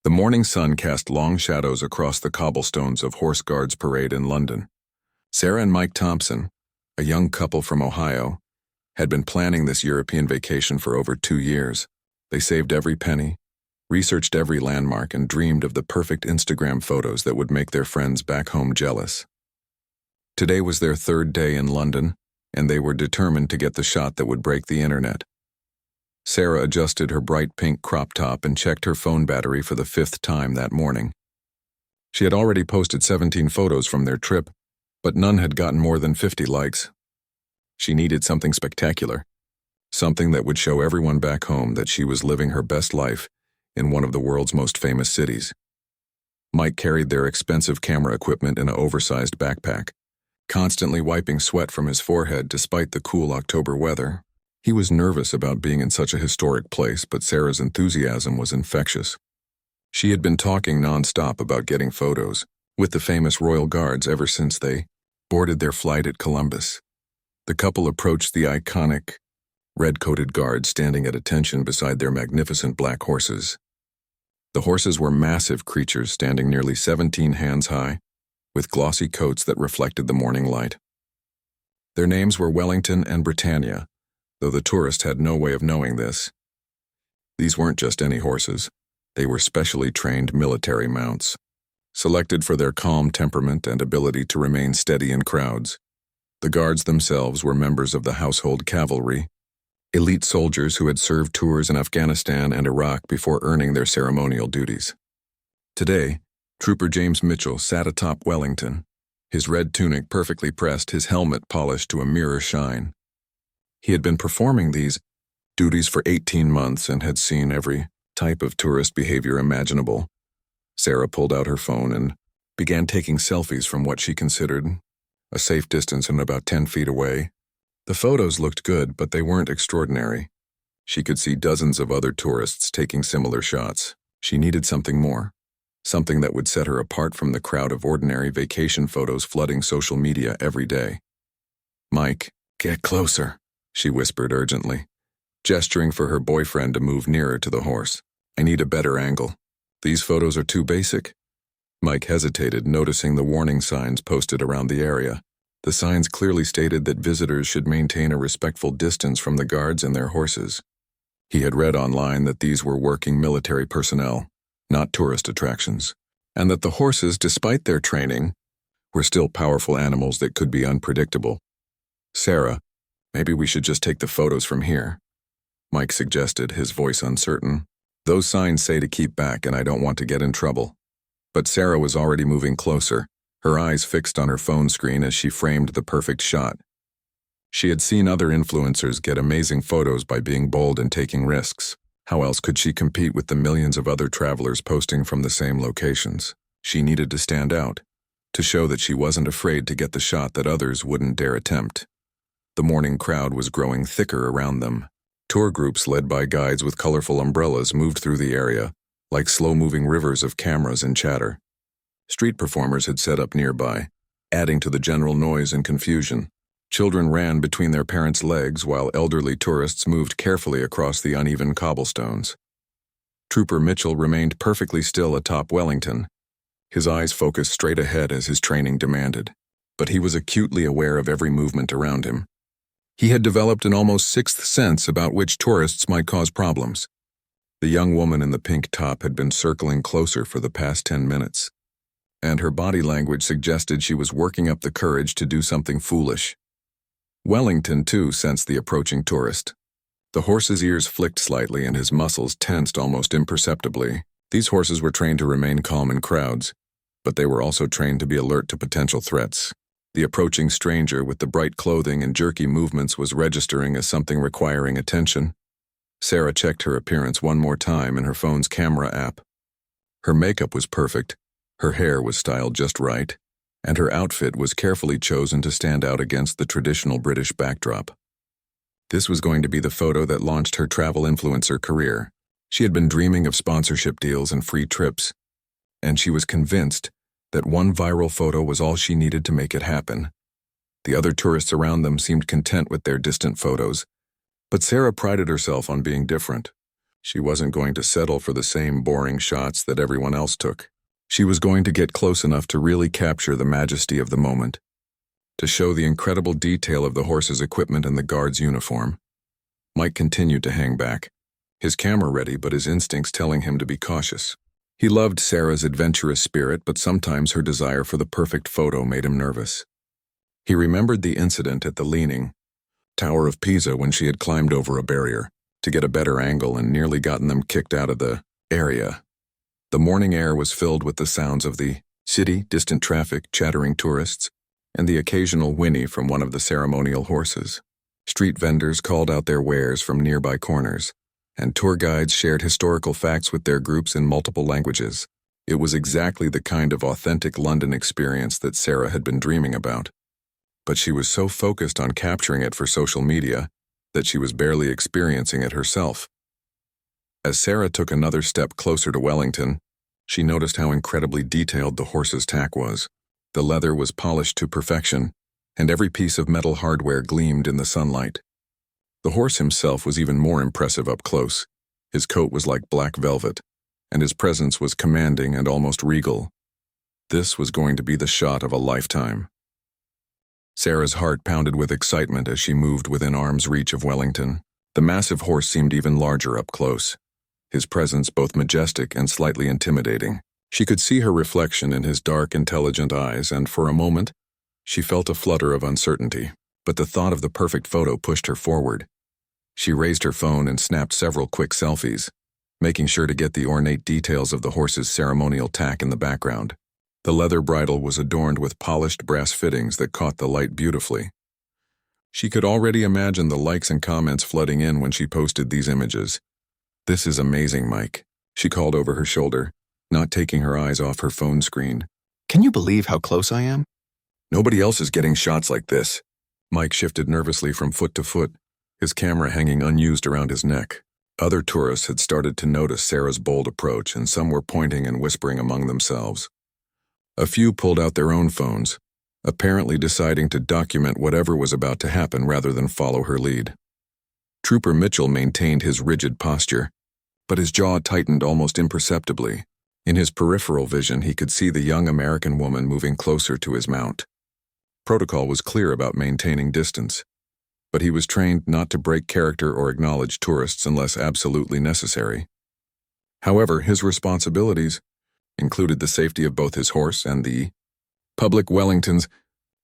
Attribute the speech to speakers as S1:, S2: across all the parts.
S1: The morning sun cast long shadows across the cobblestones of Horse Guards Parade in London. Sarah and Mike Thompson, a young couple from Ohio, had been planning this European vacation for over 2 years. They saved every penny, researched every landmark, and dreamed of the perfect Instagram photos that would make their friends back home jealous. Today was their 3rd day in London, and they were determined to get the shot that would break the internet. Sarah adjusted her bright pink crop top and checked her phone battery for the 5th time that morning. She had already posted 17 photos from their trip, but none had gotten more than 50 likes. She needed something spectacular, something that would show everyone back home that she was living her best life in one of the world's most famous cities. Mike carried their expensive camera equipment in an oversized backpack, constantly wiping sweat from his forehead despite the cool October weather. He was nervous about being in such a historic place, but Sarah's enthusiasm was infectious. She had been talking non-stop about getting photos with the famous royal guards ever since they boarded their flight at Columbus. The couple approached the iconic, red-coated guards standing at attention beside their magnificent black horses. The horses were massive creatures standing nearly 17 hands high, with glossy coats that reflected the morning light. Their names were Wellington and Britannia, though the tourist had no way of knowing this. These weren't just any horses. They were specially trained military mounts, selected for their calm temperament and ability to remain steady in crowds. The guards themselves were members of the household cavalry, elite soldiers who had served tours in Afghanistan and Iraq before earning their ceremonial duties. Today, Trooper James Mitchell sat atop Wellington, his red tunic perfectly pressed, his helmet polished to a mirror shine. He had been performing these duties for 18 months and had seen every type of tourist behavior imaginable. Sarah pulled out her phone and began taking selfies from what she considered a safe distance and about 10 feet away. The photos looked good, but they weren't extraordinary. She could see dozens of other tourists taking similar shots. She needed something more, something that would set her apart from the crowd of ordinary vacation photos flooding social media every day. "Mike, get closer," she whispered urgently, gesturing for her boyfriend to move nearer to the horse. "I need a better angle. These photos are too basic." Mike hesitated, noticing the warning signs posted around the area. The signs clearly stated that visitors should maintain a respectful distance from the guards and their horses. He had read online that these were working military personnel, not tourist attractions, and that the horses, despite their training, were still powerful animals that could be unpredictable. "Sarah, maybe we should just take the photos from here," Mike suggested, his voice uncertain. "Those signs say to keep back, and I don't want to get in trouble." But Sarah was already moving closer, her eyes fixed on her phone screen as she framed the perfect shot. She had seen other influencers get amazing photos by being bold and taking risks. How else could she compete with the millions of other travelers posting from the same locations? She needed to stand out, to show that she wasn't afraid to get the shot that others wouldn't dare attempt. The morning crowd was growing thicker around them. Tour groups led by guides with colorful umbrellas moved through the area, like slow-moving rivers of cameras and chatter. Street performers had set up nearby, adding to the general noise and confusion. Children ran between their parents' legs while elderly tourists moved carefully across the uneven cobblestones. Trooper Mitchell remained perfectly still atop Wellington, his eyes focused straight ahead as his training demanded. But he was acutely aware of every movement around him. He had developed an almost sixth sense about which tourists might cause problems. The young woman in the pink top had been circling closer for the past 10 minutes, and her body language suggested she was working up the courage to do something foolish. Wellington, too, sensed the approaching tourist. The horse's ears flicked slightly and his muscles tensed almost imperceptibly. These horses were trained to remain calm in crowds, but they were also trained to be alert to potential threats. The approaching stranger with the bright clothing and jerky movements was registering as something requiring attention. Sarah checked her appearance one more time in her phone's camera app. Her makeup was perfect, her hair was styled just right, and her outfit was carefully chosen to stand out against the traditional British backdrop. This was going to be the photo that launched her travel influencer career. She had been dreaming of sponsorship deals and free trips, and she was convinced that one viral photo was all she needed to make it happen. The other tourists around them seemed content with their distant photos, but Sarah prided herself on being different. She wasn't going to settle for the same boring shots that everyone else took. She was going to get close enough to really capture the majesty of the moment, to show the incredible detail of the horse's equipment and the guard's uniform. Mike continued to hang back, his camera ready but his instincts telling him to be cautious. He loved Sarah's adventurous spirit, but sometimes her desire for the perfect photo made him nervous. He remembered the incident at the Leaning Tower of Pisa when she had climbed over a barrier to get a better angle and nearly gotten them kicked out of the area. The morning air was filled with the sounds of the city, distant traffic, chattering tourists, and the occasional whinny from one of the ceremonial horses. Street vendors called out their wares from nearby corners, and tour guides shared historical facts with their groups in multiple languages. It was exactly the kind of authentic London experience that Sarah had been dreaming about. But she was so focused on capturing it for social media that she was barely experiencing it herself. As Sarah took another step closer to Wellington, she noticed how incredibly detailed the horse's tack was. The leather was polished to perfection, and every piece of metal hardware gleamed in the sunlight. The horse himself was even more impressive up close. His coat was like black velvet, and his presence was commanding and almost regal. This was going to be the shot of a lifetime. Sarah's heart pounded with excitement as she moved within arm's reach of Wellington. The massive horse seemed even larger up close, his presence both majestic and slightly intimidating. She could see her reflection in his dark, intelligent eyes, and for a moment, she felt a flutter of uncertainty. But the thought of the perfect photo pushed her forward. She raised her phone and snapped several quick selfies, making sure to get the ornate details of the horse's ceremonial tack in the background. The leather bridle was adorned with polished brass fittings that caught the light beautifully. She could already imagine the likes and comments flooding in when she posted these images. "This is amazing, Mike," she called over her shoulder, not taking her eyes off her phone screen. "Can you believe how close I am? Nobody else is getting shots like this." Mike shifted nervously from foot to foot, his camera hanging unused around his neck. Other tourists had started to notice Sarah's bold approach, and some were pointing and whispering among themselves. A few pulled out their own phones, apparently deciding to document whatever was about to happen rather than follow her lead. Trooper Mitchell maintained his rigid posture, but his jaw tightened almost imperceptibly. In his peripheral vision, he could see the young American woman moving closer to his mount. Protocol was clear about maintaining distance, but he was trained not to break character or acknowledge tourists unless absolutely necessary. However, his responsibilities included the safety of both his horse and the public. Wellington's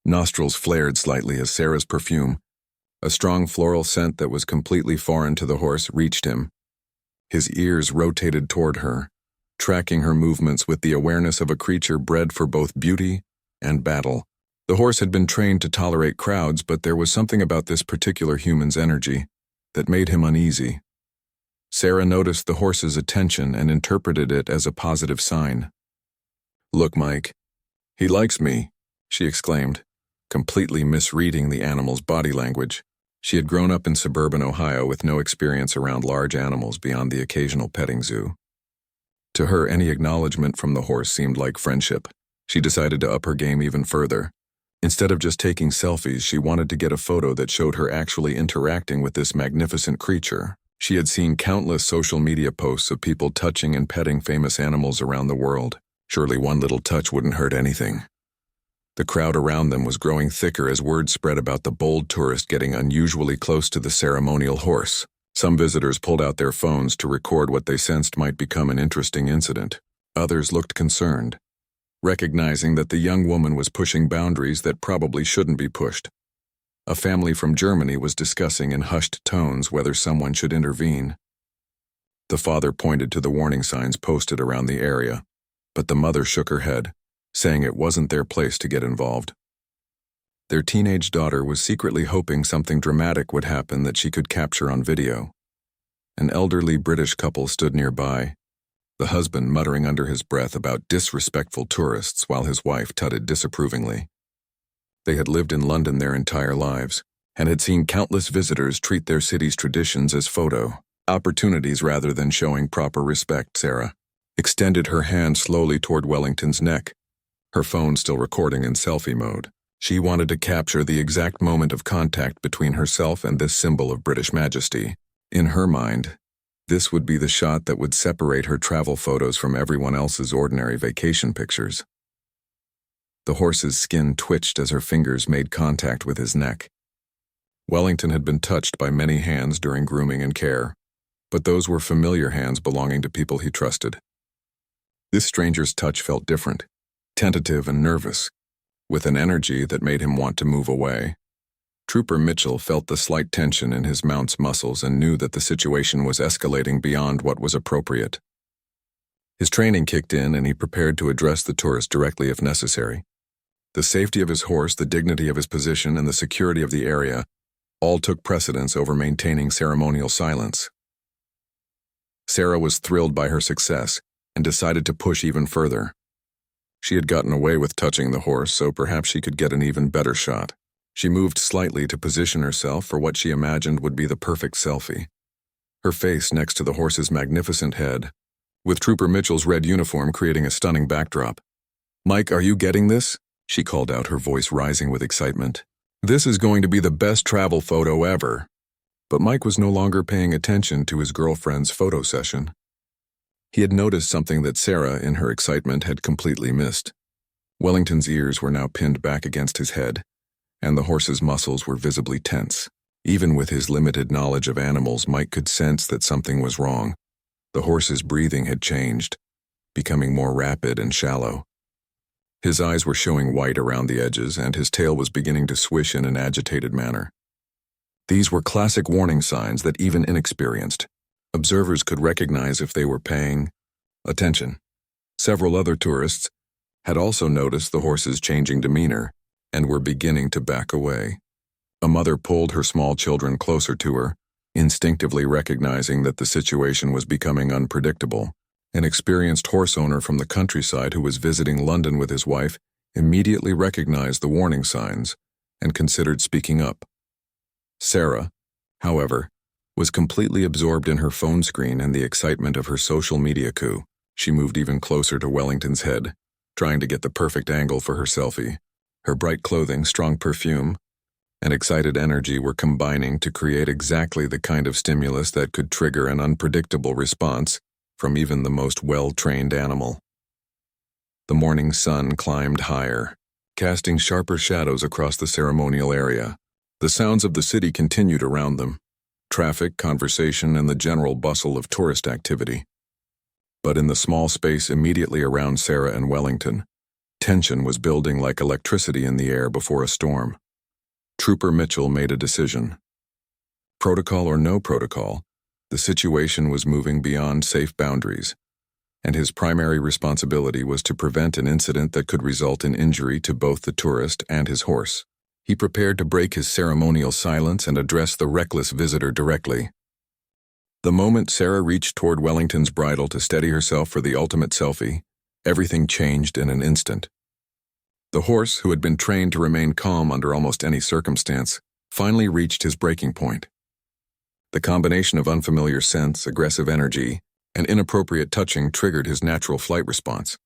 S1: nostrils flared slightly as Sarah's perfume, a strong floral scent that was completely foreign to the horse, reached him. His ears rotated toward her, tracking her movements with the awareness of a creature bred for both beauty and battle. The horse had been trained to tolerate crowds, but there was something about this particular human's energy that made him uneasy. Sarah noticed the horse's attention and interpreted it as a positive sign. "Look, Mike, he likes me," she exclaimed, completely misreading the animal's body language. She had grown up in suburban Ohio with no experience around large animals beyond the occasional petting zoo. To her, any acknowledgement from the horse seemed like friendship. She decided to up her game even further. Instead of just taking selfies, she wanted to get a photo that showed her actually interacting with this magnificent creature. She had seen countless social media posts of people touching and petting famous animals around the world. Surely one little touch wouldn't hurt anything. The crowd around them was growing thicker as word spread about the bold tourist getting unusually close to the ceremonial horse. Some visitors pulled out their phones to record what they sensed might become an interesting incident. Others looked concerned, recognizing that the young woman was pushing boundaries that probably shouldn't be pushed. A family from Germany was discussing in hushed tones whether someone should intervene. The father pointed to the warning signs posted around the area, but the mother shook her head, saying it wasn't their place to get involved. Their teenage daughter was secretly hoping something dramatic would happen that she could capture on video. An elderly British couple stood nearby, the husband muttering under his breath about disrespectful tourists while his wife tutted disapprovingly. They had lived in London their entire lives and had seen countless visitors treat their city's traditions as photo opportunities rather than showing proper respect. Sarah extended her hand slowly toward Wellington's neck, her phone still recording in selfie mode. She wanted to capture the exact moment of contact between herself and this symbol of British majesty. In her mind, This would be the shot that would separate her travel photos from everyone else's ordinary vacation pictures. The horse's skin twitched as her fingers made contact with his neck. Wellington had been touched by many hands during grooming and care, but those were familiar hands belonging to people he trusted. This stranger's touch felt different, tentative and nervous, with an energy that made him want to move away. Trooper Mitchell felt the slight tension in his mount's muscles and knew that the situation was escalating beyond what was appropriate. His training kicked in and he prepared to address the tourist directly if necessary. The safety of his horse, the dignity of his position, and the security of the area all took precedence over maintaining ceremonial silence. Sarah was thrilled by her success and decided to push even further. She had gotten away with touching the horse, so perhaps she could get an even better shot. She moved slightly to position herself for what she imagined would be the perfect selfie. Her face next to the horse's magnificent head, with Trooper Mitchell's red uniform creating a stunning backdrop. "Mike, are you getting this?" she called out, her voice rising with excitement. "This is going to be the best travel photo ever." But Mike was no longer paying attention to his girlfriend's photo session. He had noticed something that Sarah, in her excitement, had completely missed. Wellington's ears were now pinned back against his head, and the horse's muscles were visibly tense. Even with his limited knowledge of animals, Mike could sense that something was wrong. The horse's breathing had changed, becoming more rapid and shallow. His eyes were showing white around the edges, and his tail was beginning to swish in an agitated manner. These were classic warning signs that even inexperienced observers could recognize if they were paying attention. Several other tourists had also noticed the horse's changing demeanor and were beginning to back away. A mother pulled her small children closer to her, instinctively recognizing that the situation was becoming unpredictable. An experienced horse owner from the countryside who was visiting London with his wife immediately recognized the warning signs and considered speaking up. Sarah, however, was completely absorbed in her phone screen and the excitement of her social media coup. She moved even closer to Wellington's head, trying to get the perfect angle for her selfie. Her bright clothing, strong perfume, and excited energy were combining to create exactly the kind of stimulus that could trigger an unpredictable response from even the most well-trained animal. The morning sun climbed higher, casting sharper shadows across the ceremonial area. The sounds of the city continued around them, traffic, conversation, and the general bustle of tourist activity. But in the small space immediately around Sarah and Wellington, tension was building like electricity in the air before a storm. Trooper Mitchell made a decision. Protocol or no protocol, the situation was moving beyond safe boundaries, and his primary responsibility was to prevent an incident that could result in injury to both the tourist and his horse. He prepared to break his ceremonial silence and address the reckless visitor directly. The moment Sarah reached toward Wellington's bridle to steady herself for the ultimate selfie, everything changed in an instant. The horse, who had been trained to remain calm under almost any circumstance, finally reached his breaking point. The combination of unfamiliar scents, aggressive energy, and inappropriate touching triggered his natural flight response.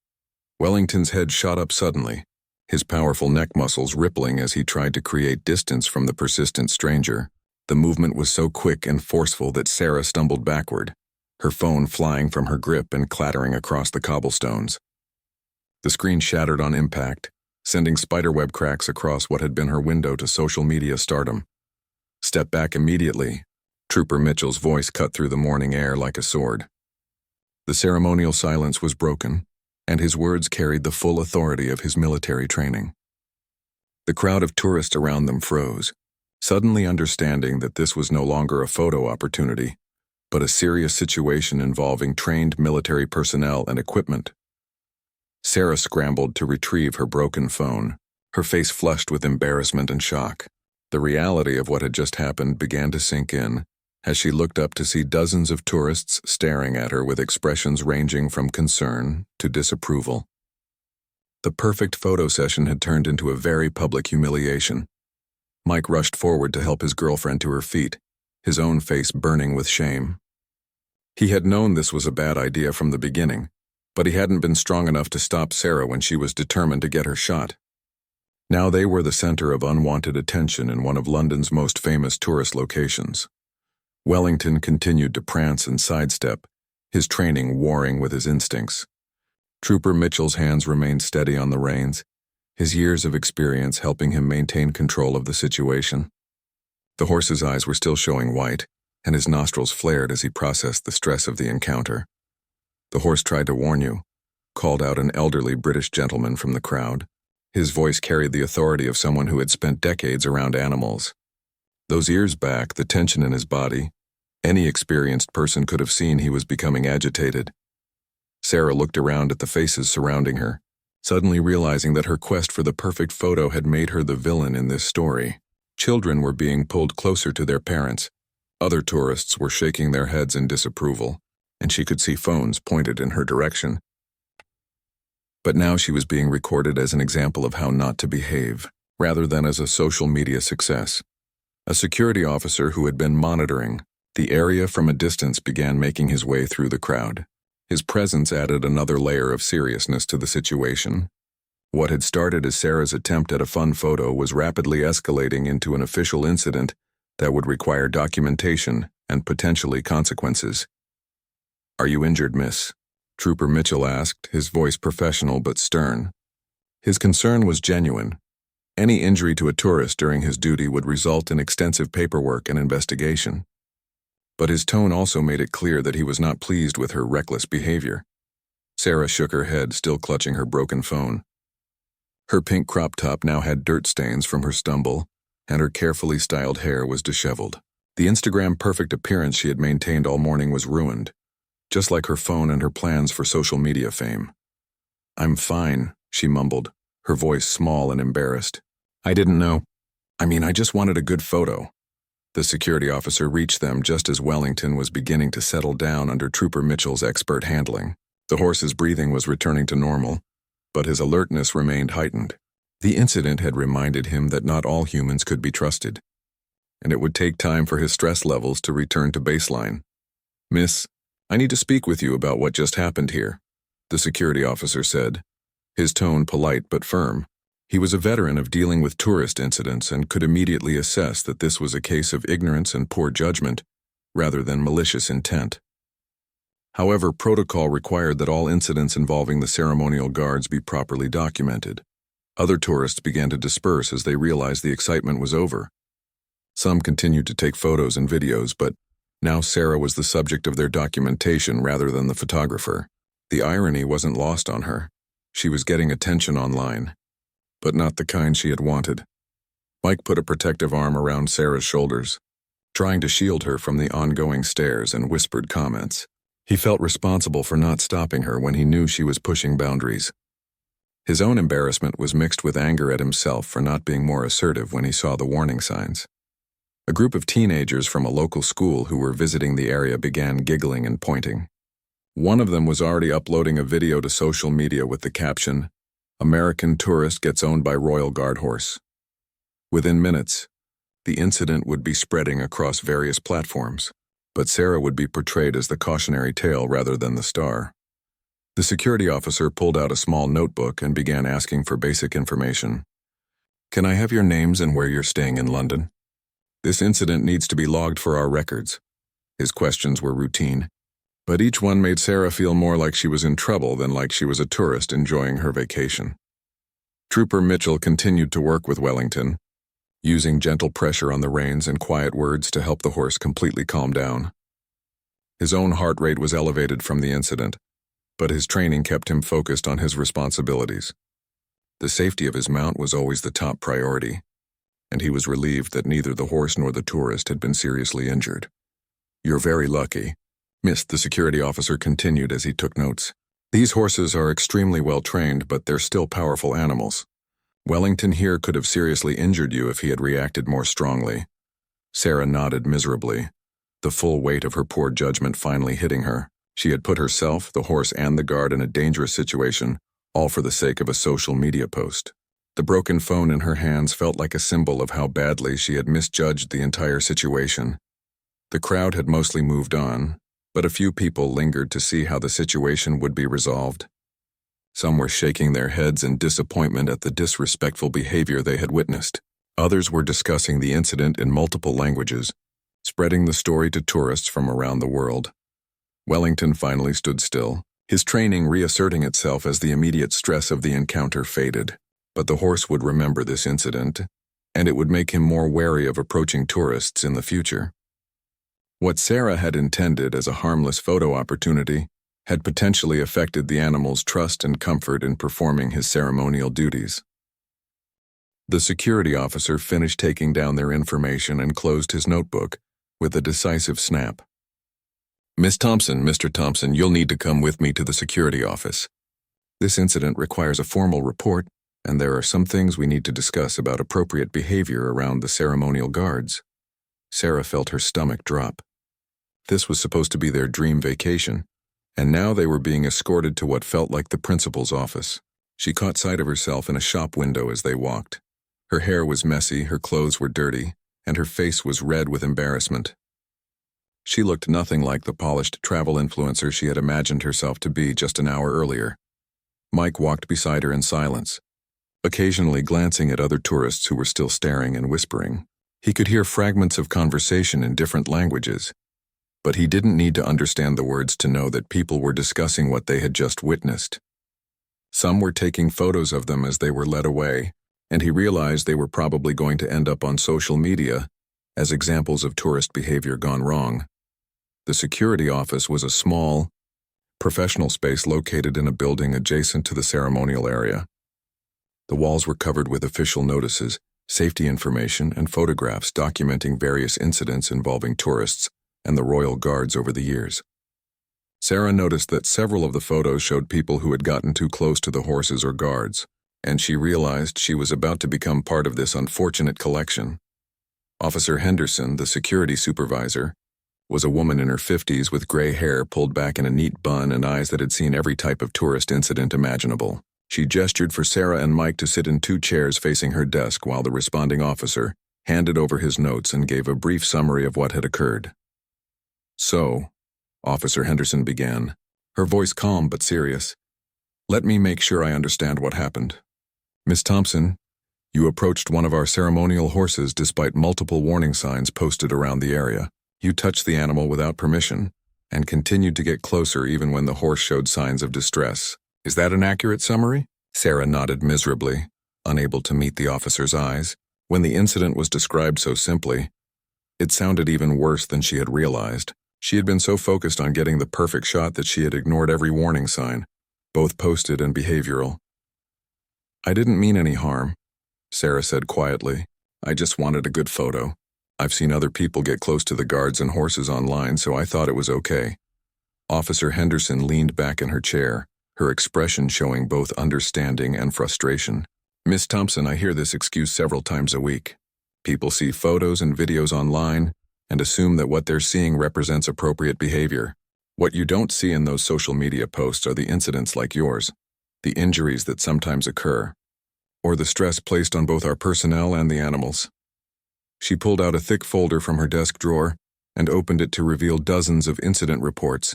S1: Wellington's head shot up suddenly, his powerful neck muscles rippling as he tried to create distance from the persistent stranger. The movement was so quick and forceful that Sarah stumbled backward, her phone flying from her grip and clattering across the cobblestones. The screen shattered on impact, sending spiderweb cracks across what had been her window to social media stardom. "Step back immediately," Trooper Mitchell's voice cut through the morning air like a sword. The ceremonial silence was broken, and his words carried the full authority of his military training. The crowd of tourists around them froze, suddenly understanding that this was no longer a photo opportunity, but a serious situation involving trained military personnel and equipment. Sarah scrambled to retrieve her broken phone, her face flushed with embarrassment and shock. The reality of what had just happened began to sink in as she looked up to see dozens of tourists staring at her with expressions ranging from concern to disapproval. The perfect photo session had turned into a very public humiliation. Mike rushed forward to help his girlfriend to her feet, his own face burning with shame. He had known this was a bad idea from the beginning, but he hadn't been strong enough to stop Sarah when she was determined to get her shot. Now they were the center of unwanted attention in one of London's most famous tourist locations. Wellington continued to prance and sidestep, his training warring with his instincts. Trooper Mitchell's hands remained steady on the reins, his years of experience helping him maintain control of the situation. The horse's eyes were still showing white, and his nostrils flared as he processed the stress of the encounter. The horse tried to warn you, called out an elderly British gentleman from the crowd. His voice carried the authority of someone who had spent decades around animals. Those ears back, the tension in his body, any experienced person could have seen he was becoming agitated. Sarah looked around at the faces surrounding her, suddenly realizing that her quest for the perfect photo had made her the villain in this story. Children were being pulled closer to their parents. Other tourists were shaking their heads in disapproval, and she could see phones pointed in her direction. But now she was being recorded as an example of how not to behave, rather than as a social media success. A security officer who had been monitoring the area from a distance began making his way through the crowd. His presence added another layer of seriousness to the situation. What had started as Sarah's attempt at a fun photo was rapidly escalating into an official incident that would require documentation and potentially consequences. "Are you injured, miss?" Trooper Mitchell asked, his voice professional but stern. His concern was genuine. Any injury to a tourist during his duty would result in extensive paperwork and investigation. But his tone also made it clear that he was not pleased with her reckless behavior. Sarah shook her head, still clutching her broken phone. Her pink crop top now had dirt stains from her stumble, and her carefully styled hair was disheveled. The Instagram-perfect appearance she had maintained all morning was ruined, just like her phone and her plans for social media fame. "I'm fine," she mumbled, her voice small and embarrassed. "I didn't know. I just wanted a good photo." The security officer reached them just as Wellington was beginning to settle down under Trooper Mitchell's expert handling. The horse's breathing was returning to normal, but his alertness remained heightened. The incident had reminded him that not all humans could be trusted, and it would take time for his stress levels to return to baseline. "Miss, I need to speak with you about what just happened here," the security officer said, his tone polite but firm. He was a veteran of dealing with tourist incidents and could immediately assess that this was a case of ignorance and poor judgment, rather than malicious intent. However, protocol required that all incidents involving the ceremonial guards be properly documented. Other tourists began to disperse as they realized the excitement was over. Some continued to take photos and videos, but now Sarah was the subject of their documentation rather than the photographer. The irony wasn't lost on her. She was getting attention online, but not the kind she had wanted. Mike put a protective arm around Sarah's shoulders, trying to shield her from the ongoing stares and whispered comments. He felt responsible for not stopping her when he knew she was pushing boundaries. His own embarrassment was mixed with anger at himself for not being more assertive when he saw the warning signs. A group of teenagers from a local school who were visiting the area began giggling and pointing. One of them was already uploading a video to social media with the caption, "American tourist gets owned by Royal Guard horse." Within minutes, the incident would be spreading across various platforms, but Sarah would be portrayed as the cautionary tale rather than the star. The security officer pulled out a small notebook and began asking for basic information. "Can I have your names and where you're staying in London? This incident needs to be logged for our records." His questions were routine, but each one made Sarah feel more like she was in trouble than like she was a tourist enjoying her vacation. Trooper Mitchell continued to work with Wellington, using gentle pressure on the reins and quiet words to help the horse completely calm down. His own heart rate was elevated from the incident, but his training kept him focused on his responsibilities. The safety of his mount was always the top priority, and he was relieved that neither the horse nor the tourist had been seriously injured. "You're very lucky," the security officer continued as he took notes. "These horses are extremely well trained, but they're still powerful animals. Wellington here could have seriously injured you if he had reacted more strongly." Sarah nodded miserably, the full weight of her poor judgment finally hitting her. She had put herself, the horse, and the guard in a dangerous situation, all for the sake of a social media post. The broken phone in her hands felt like a symbol of how badly she had misjudged the entire situation. The crowd had mostly moved on, but a few people lingered to see how the situation would be resolved. Some were shaking their heads in disappointment at the disrespectful behavior they had witnessed. Others were discussing the incident in multiple languages, spreading the story to tourists from around the world. Wellington finally stood still, his training reasserting itself as the immediate stress of the encounter faded. But the horse would remember this incident, and it would make him more wary of approaching tourists in the future. What Sarah had intended as a harmless photo opportunity had potentially affected the animal's trust and comfort in performing his ceremonial duties. The security officer finished taking down their information and closed his notebook with a decisive snap. "Miss Thompson, Mr. Thompson, you'll need to come with me to the security office. This incident requires a formal report, and there are some things we need to discuss about appropriate behavior around the ceremonial guards." Sarah felt her stomach drop. This was supposed to be their dream vacation, and now they were being escorted to what felt like the principal's office. She caught sight of herself in a shop window as they walked. Her hair was messy, her clothes were dirty, and her face was red with embarrassment. She looked nothing like the polished travel influencer she had imagined herself to be just an hour earlier. Mike walked beside her in silence, occasionally glancing at other tourists who were still staring and whispering. He could hear fragments of conversation in different languages, but he didn't need to understand the words to know that people were discussing what they had just witnessed. Some were taking photos of them as they were led away, and he realized they were probably going to end up on social media as examples of tourist behavior gone wrong. The security office was a small, professional space located in a building adjacent to the ceremonial area. The walls were covered with official notices, safety information, and photographs documenting various incidents involving tourists and the royal guards over the years. Sarah noticed that several of the photos showed people who had gotten too close to the horses or guards, and she realized she was about to become part of this unfortunate collection. Officer Henderson, the security supervisor, was a woman in her 50s with gray hair pulled back in a neat bun and eyes that had seen every type of tourist incident imaginable. She gestured for Sarah and Mike to sit in 2 chairs facing her desk while the responding officer handed over his notes and gave a brief summary of what had occurred. "So," Officer Henderson began, her voice calm but serious, "let me make sure I understand what happened. Miss Thompson, you approached one of our ceremonial horses despite multiple warning signs posted around the area. You touched the animal without permission and continued to get closer even when the horse showed signs of distress. Is that an accurate summary?" Sarah nodded miserably, unable to meet the officer's eyes. When the incident was described so simply, it sounded even worse than she had realized. She had been so focused on getting the perfect shot that she had ignored every warning sign, both posted and behavioral. "I didn't mean any harm," Sarah said quietly. "I just wanted a good photo. I've seen other people get close to the guards and horses online, so I thought it was okay." Officer Henderson leaned back in her chair, her expression showing both understanding and frustration. "Miss Thompson, I hear this excuse several times a week. People see photos and videos online and assume that what they're seeing represents appropriate behavior. What you don't see in those social media posts are the incidents like yours, the injuries that sometimes occur, or the stress placed on both our personnel and the animals." She pulled out a thick folder from her desk drawer and opened it to reveal dozens of incident reports,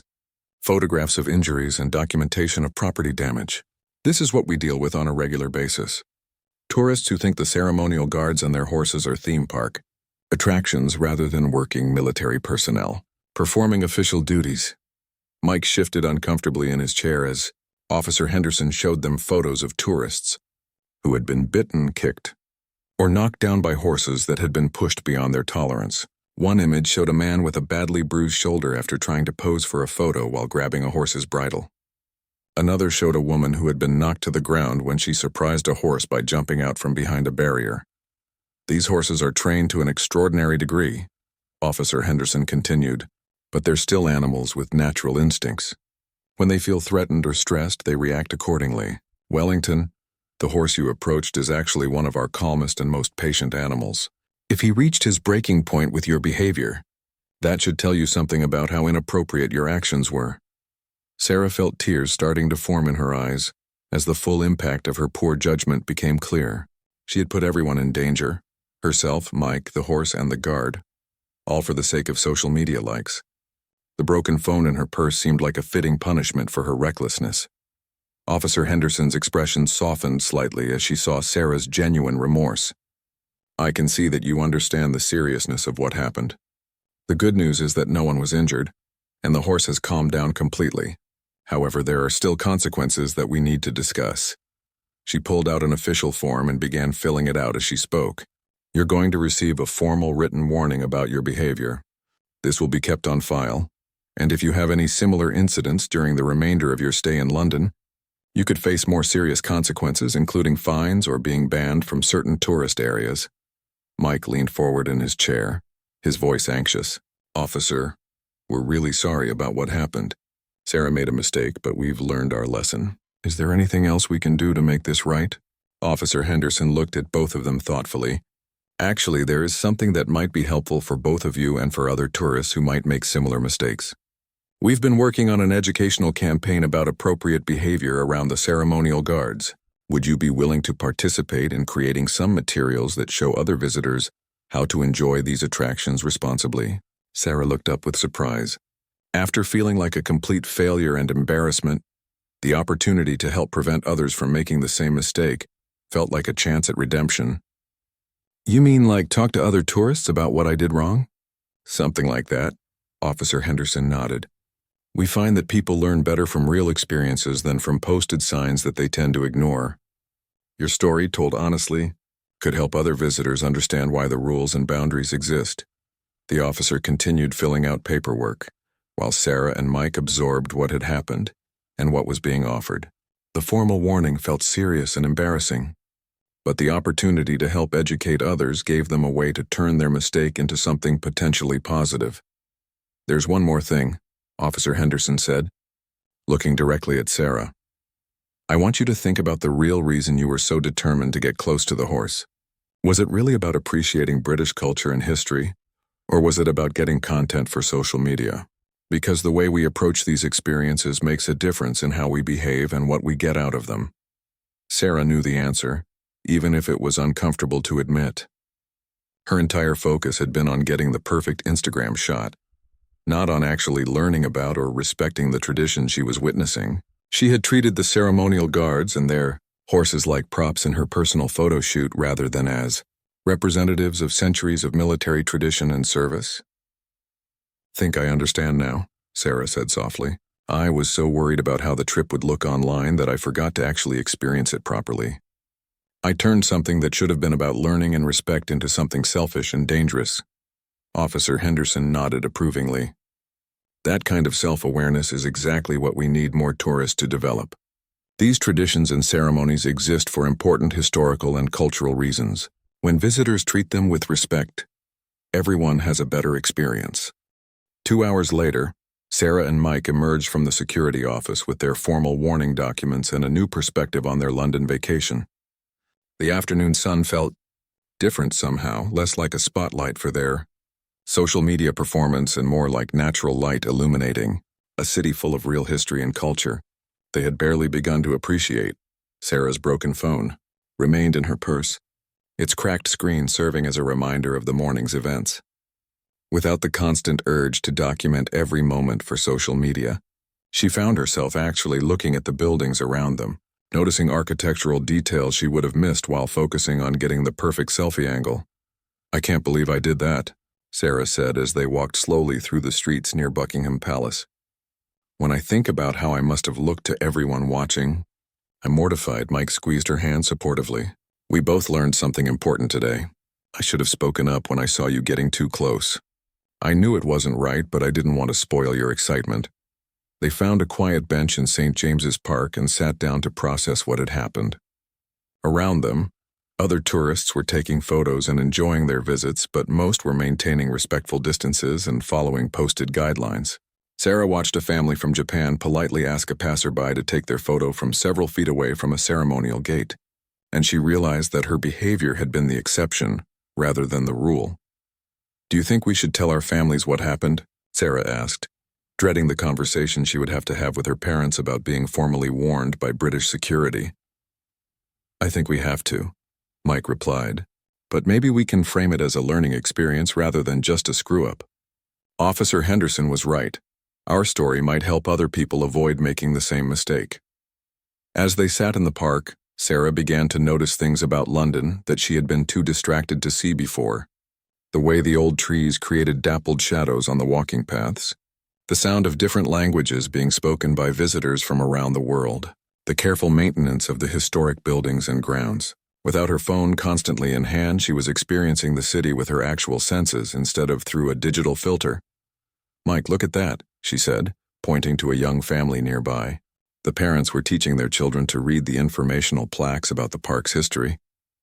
S1: photographs of injuries, and documentation of property damage. "This is what we deal with on a regular basis. Tourists who think the ceremonial guards and their horses are theme park attractions rather than working military personnel, performing official duties." Mike shifted uncomfortably in his chair as Officer Henderson showed them photos of tourists who had been bitten, kicked, or knocked down by horses that had been pushed beyond their tolerance. One image showed a man with a badly bruised shoulder after trying to pose for a photo while grabbing a horse's bridle. Another showed a woman who had been knocked to the ground when she surprised a horse by jumping out from behind a barrier. "These horses are trained to an extraordinary degree," Officer Henderson continued, "but they're still animals with natural instincts. When they feel threatened or stressed, they react accordingly. Wellington, the horse you approached, is actually one of our calmest and most patient animals. If he reached his breaking point with your behavior, that should tell you something about how inappropriate your actions were." Sarah felt tears starting to form in her eyes as the full impact of her poor judgment became clear. She had put everyone in danger, herself, Mike, the horse, and the guard, all for the sake of social media likes. The broken phone in her purse seemed like a fitting punishment for her recklessness. Officer Henderson's expression softened slightly as she saw Sarah's genuine remorse. "I can see that you understand the seriousness of what happened. The good news is that no one was injured, and the horse has calmed down completely. However, there are still consequences that we need to discuss. She pulled out an official form and began filling it out as she spoke. You're going to receive a formal written warning about your behavior. This will be kept on file, and if you have any similar incidents during the remainder of your stay in London, you could face more serious consequences, including fines or being banned from certain tourist areas. Mike leaned forward in his chair, his voice anxious. Officer, we're really sorry about what happened. Sarah made a mistake, but we've learned our lesson. Is there anything else we can do to make this right? Officer Henderson looked at both of them thoughtfully. Actually, there is something that might be helpful for both of you and for other tourists who might make similar mistakes. We've been working on an educational campaign about appropriate behavior around the ceremonial guards. Would you be willing to participate in creating some materials that show other visitors how to enjoy these attractions responsibly? Sarah looked up with surprise. After feeling like a complete failure and embarrassment, the opportunity to help prevent others from making the same mistake felt like a chance at redemption. You mean like talk to other tourists about what I did wrong? Something like that. Officer Henderson nodded. We find that people learn better from real experiences than from posted signs that they tend to ignore. Your story, told honestly, could help other visitors understand why the rules and boundaries exist. The officer continued filling out paperwork, while Sarah and Mike absorbed what had happened and what was being offered. The formal warning felt serious and embarrassing, but the opportunity to help educate others gave them a way to turn their mistake into something potentially positive. There's one more thing, Officer Henderson said, looking directly at Sarah. I want you to think about the real reason you were so determined to get close to the horse. Was it really about appreciating British culture and history, or was it about getting content for social media? Because the way we approach these experiences makes a difference in how we behave and what we get out of them. Sarah knew the answer, even if it was uncomfortable to admit. Her entire focus had been on getting the perfect Instagram shot, not on actually learning about or respecting the tradition she was witnessing. She had treated the ceremonial guards and their horses like props in her personal photo shoot rather than as representatives of centuries of military tradition and service. Think I understand now, Sarah said softly. I was so worried about how the trip would look online that I forgot to actually experience it properly. I turned something that should have been about learning and respect into something selfish and dangerous. Officer Henderson nodded approvingly. That kind of self-awareness is exactly what we need more tourists to develop. These traditions and ceremonies exist for important historical and cultural reasons. When visitors treat them with respect, everyone has a better experience. 2 hours later, Sarah and Mike emerged from the security office with their formal warning documents and a new perspective on their London vacation. The afternoon sun felt different somehow, less like a spotlight for their social media performance and more like natural light illuminating a city full of real history and culture. They had barely begun to appreciate. Sarah's broken phone remained in her purse, its cracked screen serving as a reminder of the morning's events. Without the constant urge to document every moment for social media, she found herself actually looking at the buildings around them, noticing architectural details she would have missed while focusing on getting the perfect selfie angle. I can't believe I did that, Sarah said as they walked slowly through the streets near Buckingham Palace. When I think about how I must have looked to everyone watching, I'm mortified. Mike squeezed her hand supportively. We both learned something important today. I should have spoken up when I saw you getting too close. I knew it wasn't right, but I didn't want to spoil your excitement. They found a quiet bench in St. James's Park and sat down to process what had happened. Around them, other tourists were taking photos and enjoying their visits, but most were maintaining respectful distances and following posted guidelines. Sarah watched a family from Japan politely ask a passerby to take their photo from several feet away from a ceremonial gate, and she realized that her behavior had been the exception rather than the rule. Do you think we should tell our families what happened? Sarah asked, dreading the conversation she would have to have with her parents about being formally warned by British security. I think we have to, Mike replied, but maybe we can frame it as a learning experience rather than just a screw-up. Officer Henderson was right. Our story might help other people avoid making the same mistake. As they sat in the park, Sarah began to notice things about London that she had been too distracted to see before. The way the old trees created dappled shadows on the walking paths. The sound of different languages being spoken by visitors from around the world. The careful maintenance of the historic buildings and grounds. Without her phone constantly in hand, she was experiencing the city with her actual senses instead of through a digital filter. "Mike, look at that," she said, pointing to a young family nearby. The parents were teaching their children to read the informational plaques about the park's history,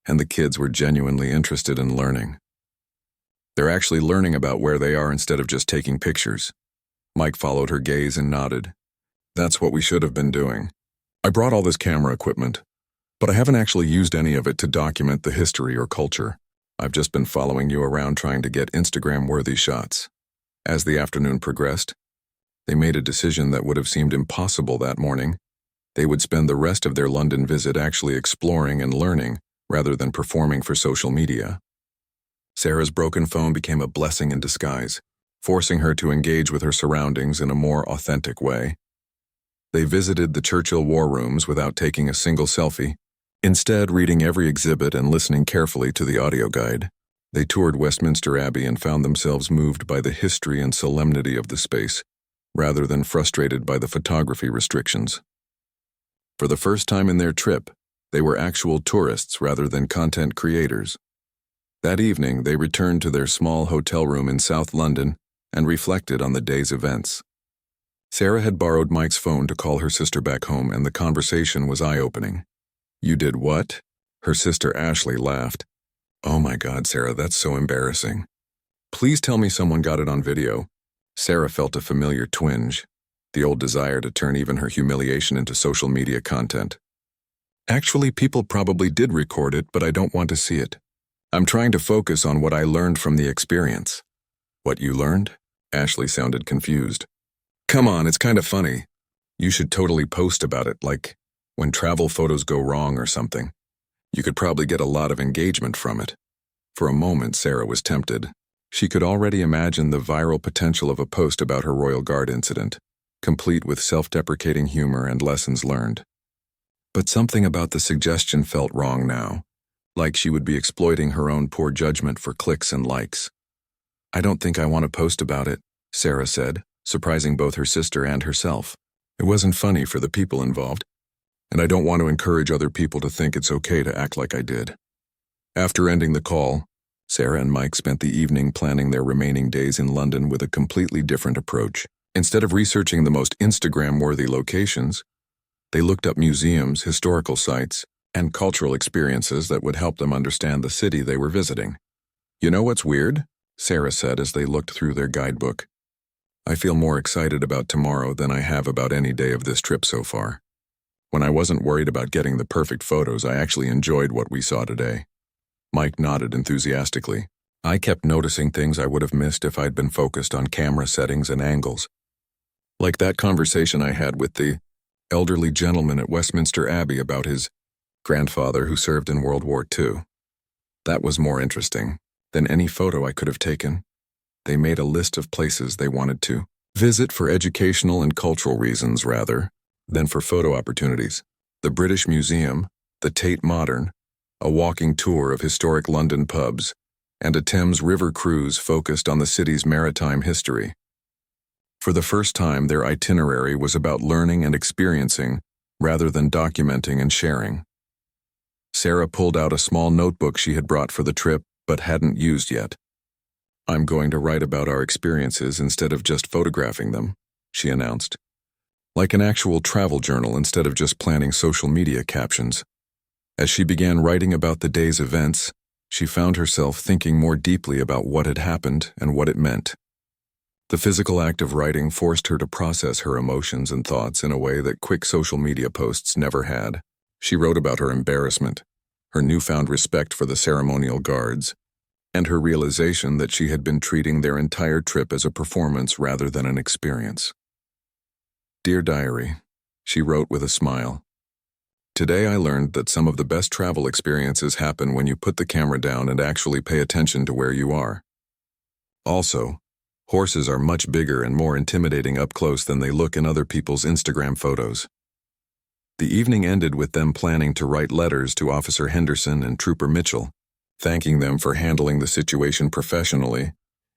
S1: and the kids were genuinely interested in learning. They're actually learning about where they are instead of just taking pictures. Mike followed her gaze and nodded. "That's what we should have been doing. I brought all this camera equipment, but I haven't actually used any of it to document the history or culture. I've just been following you around trying to get Instagram-worthy shots." As the afternoon progressed, they made a decision that would have seemed impossible that morning. They would spend the rest of their London visit actually exploring and learning rather than performing for social media. Sarah's broken phone became a blessing in disguise, forcing her to engage with her surroundings in a more authentic way. They visited the Churchill War Rooms without taking a single selfie, instead reading every exhibit and listening carefully to the audio guide. They toured Westminster Abbey and found themselves moved by the history and solemnity of the space, rather than frustrated by the photography restrictions. For the first time in their trip, they were actual tourists rather than content creators. That evening, they returned to their small hotel room in South London and reflected on the day's events. Sarah had borrowed Mike's phone to call her sister back home, and the conversation was eye-opening. "You did what?" Her sister Ashley laughed. "Oh my God, Sarah, that's so embarrassing. Please tell me someone got it on video." Sarah felt a familiar twinge, the old desire to turn even her humiliation into social media content. "Actually, people probably did record it, but I don't want to see it. I'm trying to focus on what I learned from the experience." "What you learned?" Ashley sounded confused. "Come on, it's kind of funny. You should totally post about it, like when travel photos go wrong or something. You could probably get a lot of engagement from it." For a moment, Sarah was tempted. She could already imagine the viral potential of a post about her Royal Guard incident, complete with self-deprecating humor and lessons learned. But something about the suggestion felt wrong now, like she would be exploiting her own poor judgment for clicks and likes. "I don't think I want to post about it," Sarah said, surprising both her sister and herself. "It wasn't funny for the people involved, and I don't want to encourage other people to think it's okay to act like I did." After ending the call, Sarah and Mike spent the evening planning their remaining days in London with a completely different approach. Instead of researching the most Instagram-worthy locations, they looked up museums, historical sites, and cultural experiences that would help them understand the city they were visiting. "You know what's weird?" Sarah said as they looked through their guidebook. "I feel more excited about tomorrow than I have about any day of this trip so far. When I wasn't worried about getting the perfect photos, I actually enjoyed what we saw today." Mike nodded enthusiastically. "I kept noticing things I would have missed if I'd been focused on camera settings and angles. Like that conversation I had with the elderly gentleman at Westminster Abbey about his grandfather who served in World War II. That was more interesting than any photo I could have taken." They made a list of places they wanted to visit for educational and cultural reasons rather than for photo opportunities. The British Museum, the Tate Modern, a walking tour of historic London pubs, and a Thames River cruise focused on the city's maritime history. For the first time, their itinerary was about learning and experiencing rather than documenting and sharing. Sarah pulled out a small notebook she had brought for the trip but hadn't used yet. "I'm going to write about our experiences instead of just photographing them," she announced. "Like an actual travel journal instead of just planning social media captions." As she began writing about the day's events, she found herself thinking more deeply about what had happened and what it meant. The physical act of writing forced her to process her emotions and thoughts in a way that quick social media posts never had. She wrote about her embarrassment, her newfound respect for the ceremonial guards, and her realization that she had been treating their entire trip as a performance rather than an experience. "Dear Diary," she wrote with a smile. "Today I learned that some of the best travel experiences happen when you put the camera down and actually pay attention to where you are. Also, horses are much bigger and more intimidating up close than they look in other people's Instagram photos." The evening ended with them planning to write letters to Officer Henderson and Trooper Mitchell, thanking them for handling the situation professionally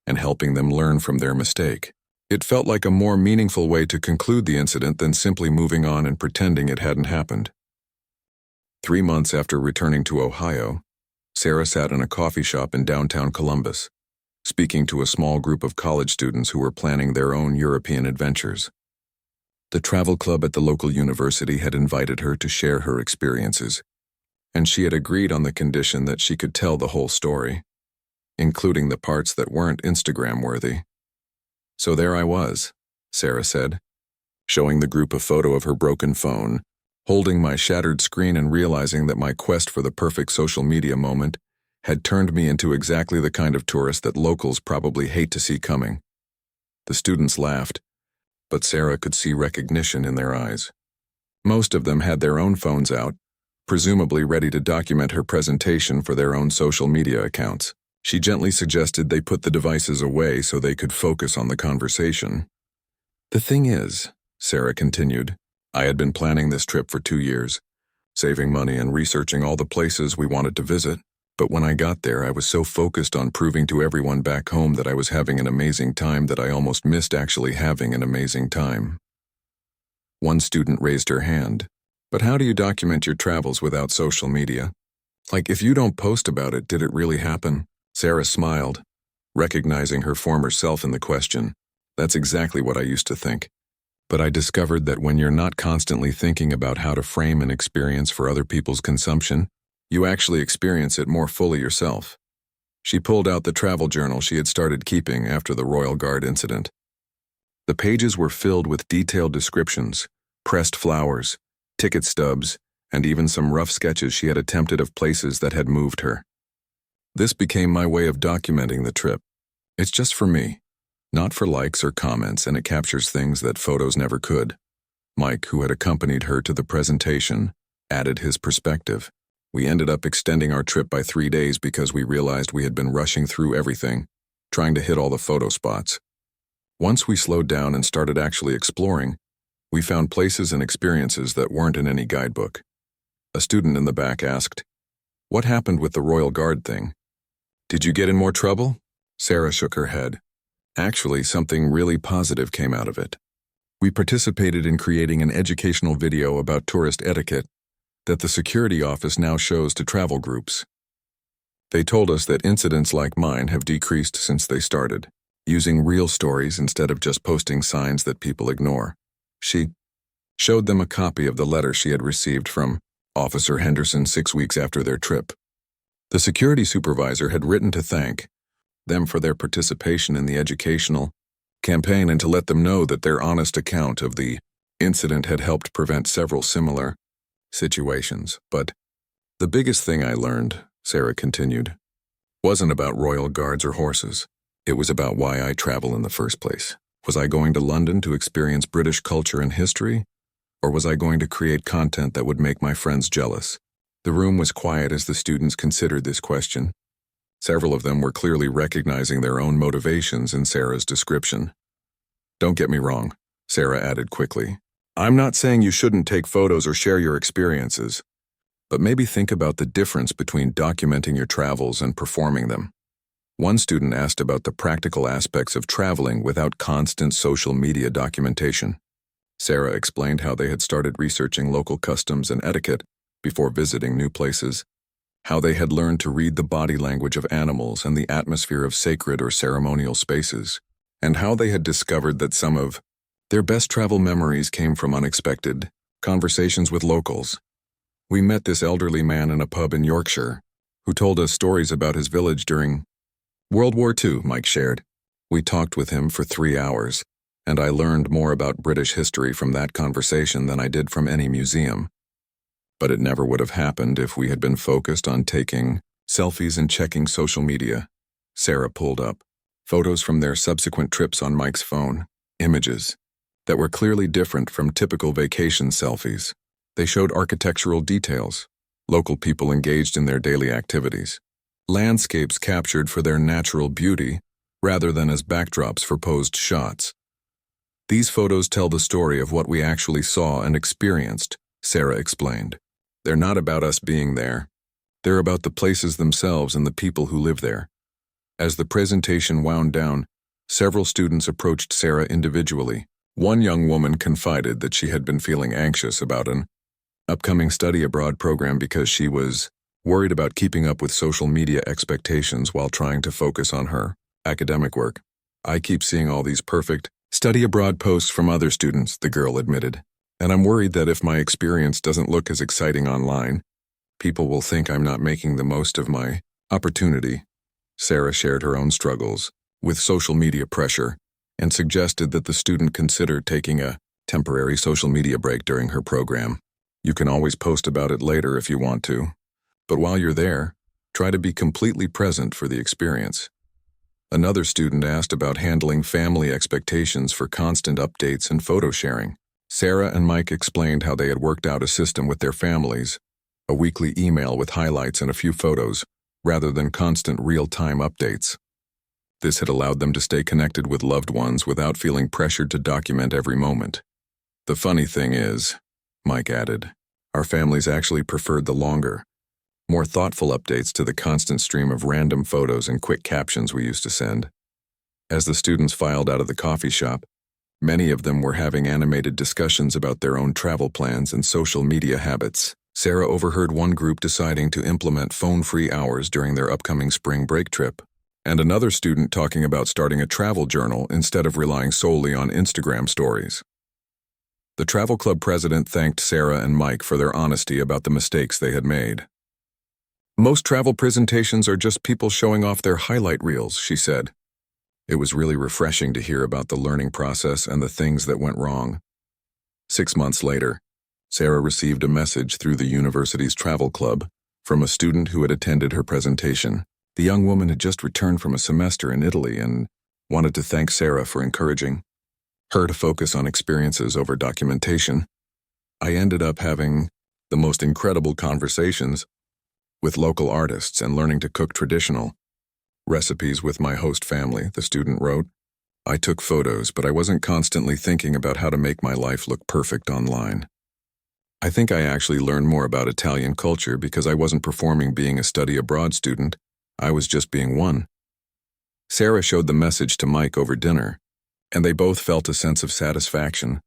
S1: and helping them learn from their mistake. It felt like a more meaningful way to conclude the incident than simply moving on and pretending it hadn't happened. 3 months after returning to Ohio, Sarah sat in a coffee shop in downtown Columbus, speaking to a small group of college students who were planning their own European adventures. The travel club at the local university had invited her to share her experiences, and she had agreed on the condition that she could tell the whole story, including the parts that weren't Instagram-worthy. "So there I was," Sarah said, showing the group a photo of her broken phone, holding my shattered screen and realizing that my quest for the perfect social media moment had turned me into exactly the kind of tourist that locals probably hate to see coming. The students laughed, but Sarah could see recognition in their eyes. Most of them had their own phones out, presumably ready to document her presentation for their own social media accounts. She gently suggested they put the devices away so they could focus on the conversation. "The thing is," Sarah continued, "I had been planning this trip for 2 years, saving money and researching all the places we wanted to visit. But when I got there, I was so focused on proving to everyone back home that I was having an amazing time that I almost missed actually having an amazing time." One student raised her hand. "But how do you document your travels without social media? Like, if you don't post about it, did it really happen?" Sarah smiled, recognizing her former self in the question. "That's exactly what I used to think. But I discovered that when you're not constantly thinking about how to frame an experience for other people's consumption, you actually experience it more fully yourself." She pulled out the travel journal she had started keeping after the Royal Guard incident. The pages were filled with detailed descriptions, pressed flowers, ticket stubs, and even some rough sketches she had attempted of places that had moved her. "This became my way of documenting the trip. It's just for me, not for likes or comments, and it captures things that photos never could." Mike, who had accompanied her to the presentation, added his perspective. "We ended up extending our trip by 3 days because we realized we had been rushing through everything, trying to hit all the photo spots. Once we slowed down and started actually exploring, we found places and experiences that weren't in any guidebook." A student in the back asked, "What happened with the Royal Guard thing? Did you get in more trouble?" Sarah shook her head. "Actually, something really positive came out of it. We participated in creating an educational video about tourist etiquette that the security office now shows to travel groups. They told us that incidents like mine have decreased since they started, using real stories instead of just posting signs that people ignore." She showed them a copy of the letter she had received from Officer Henderson 6 weeks after their trip. The security supervisor had written to thank them for their participation in the educational campaign and to let them know that their honest account of the incident had helped prevent several similar situations. "But the biggest thing I learned," Sarah continued, "wasn't about royal guards or horses. It was about why I travel in the first place. Was I going to London to experience British culture and history, or was I going to create content that would make my friends jealous?" The room was quiet as the students considered this question. Several of them were clearly recognizing their own motivations in Sarah's description. "Don't get me wrong," Sarah added quickly. "I'm not saying you shouldn't take photos or share your experiences, but maybe think about the difference between documenting your travels and performing them." One student asked about the practical aspects of traveling without constant social media documentation. Sarah explained how they had started researching local customs and etiquette before visiting new places, how they had learned to read the body language of animals and the atmosphere of sacred or ceremonial spaces, and how they had discovered that some of their best travel memories came from unexpected conversations with locals. "We met this elderly man in a pub in Yorkshire who told us stories about his village during World War II," Mike shared. "We talked with him for 3 hours, and I learned more about British history from that conversation than I did from any museum. But it never would have happened if we had been focused on taking selfies and checking social media." Sarah pulled up photos from their subsequent trips on Mike's phone, images that were clearly different from typical vacation selfies. They showed architectural details, local people engaged in their daily activities, landscapes captured for their natural beauty rather than as backdrops for posed shots. "These photos tell the story of what we actually saw and experienced," Sarah explained. "They're not about us being there. They're about the places themselves and the people who live there. As the presentation wound down, several students approached Sarah individually. One young woman confided that she had been feeling anxious about an upcoming study abroad program because she was worried about keeping up with social media expectations while trying to focus on her academic work. "I keep seeing all these perfect study abroad posts from other students," the girl admitted, "and I'm worried that if my experience doesn't look as exciting online, people will think I'm not making the most of my opportunity." Sarah shared her own struggles with social media pressure and suggested that the student consider taking a temporary social media break during her program. "You can always post about it later if you want to, but while you're there, try to be completely present for the experience." Another student asked about handling family expectations for constant updates and photo sharing. Sarah and Mike explained how they had worked out a system with their families, a weekly email with highlights and a few photos, rather than constant real-time updates. This had allowed them to stay connected with loved ones without feeling pressured to document every moment. "The funny thing is," Mike added, "our families actually preferred the longer, more thoughtful updates to the constant stream of random photos and quick captions we used to send." As the students filed out of the coffee shop, many of them were having animated discussions about their own travel plans and social media habits. Sarah overheard one group deciding to implement phone-free hours during their upcoming spring break trip, and another student talking about starting a travel journal instead of relying solely on Instagram stories. The travel club president thanked Sarah and Mike for their honesty about the mistakes they had made. "Most travel presentations are just people showing off their highlight reels," she said. It was really refreshing to hear about the learning process and the things that went wrong. 6 months later, Sarah received a message through the university's travel club from a student who had attended her presentation. The young woman had just returned from a semester in Italy and wanted to thank Sarah for encouraging her to focus on experiences over documentation. "I ended up having the most incredible conversations with local artists and learning to cook traditional recipes with my host family," the student wrote. "I took photos, but I wasn't constantly thinking about how to make my life look perfect online. I think I actually learned more about Italian culture because I wasn't performing being a study abroad student, I was just being one." Sarah showed the message to Mike over dinner, and they both felt a sense of satisfaction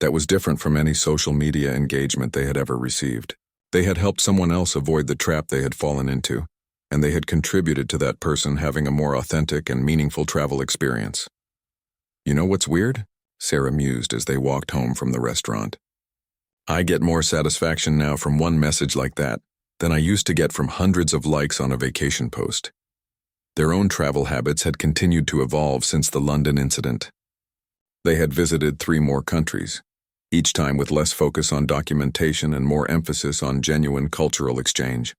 S1: that was different from any social media engagement they had ever received. They had helped someone else avoid the trap they had fallen into, and they had contributed to that person having a more authentic and meaningful travel experience. "You know what's weird?" Sarah mused as they walked home from the restaurant. "I get more satisfaction now from one message like that than I used to get from hundreds of likes on a vacation post." Their own travel habits had continued to evolve since the London incident. They had visited 3 more countries, each time with less focus on documentation and more emphasis on genuine cultural exchange.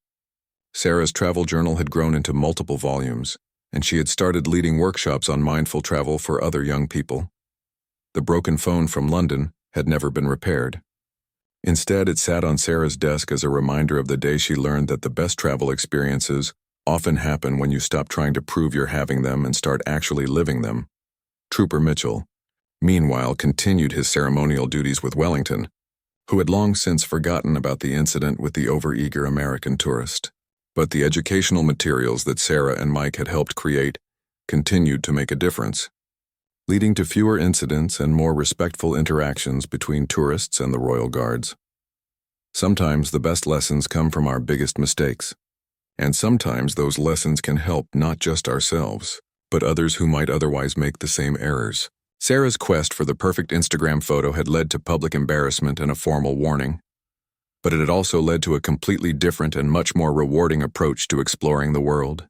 S1: Sarah's travel journal had grown into multiple volumes, and she had started leading workshops on mindful travel for other young people. The broken phone from London had never been repaired. Instead, it sat on Sarah's desk as a reminder of the day she learned that the best travel experiences often happen when you stop trying to prove you're having them and start actually living them. Trooper Mitchell, meanwhile, continued his ceremonial duties with Wellington, who had long since forgotten about the incident with the overeager American tourist. But the educational materials that Sarah and Mike had helped create continued to make a difference, leading to fewer incidents and more respectful interactions between tourists and the Royal Guards. Sometimes the best lessons come from our biggest mistakes, and sometimes those lessons can help not just ourselves, but others who might otherwise make the same errors. Sarah's quest for the perfect Instagram photo had led to public embarrassment and a formal warning, but it had also led to a completely different and much more rewarding approach to exploring the world.